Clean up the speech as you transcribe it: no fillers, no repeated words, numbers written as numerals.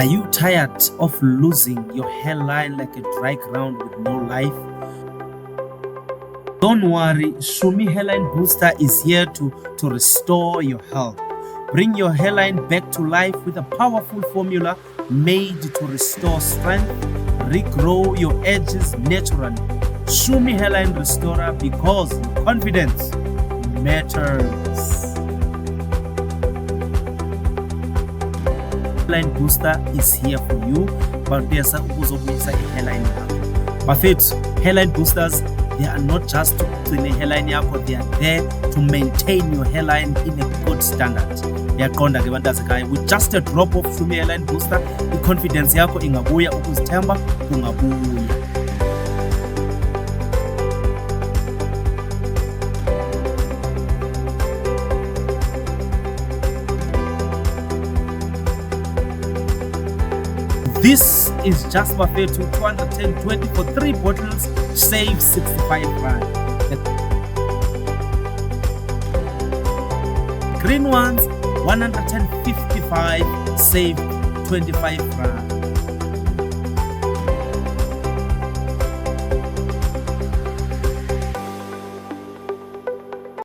Are you tired of losing your hairline like a dry ground with no life? Don't worry, Shumie Hairline Booster is here to restore your health. Bring your hairline back to life with a powerful formula made to restore strength, regrow your edges naturally. Shumie Hairline Restorer, because your confidence matters. Hairline Booster is here for you. Bafethu, hairline boosters, they are not just to clean a hairline yakho, they are there to maintain your hairline in a good standard. With just a drop of Shumie Hairline Booster, the confidence yakho ingabuya, ukuzithemba kungabuya. This is just Bafethu, 220 for 3 bottles, save 65 rand. The green ones, 155, save 25 rand.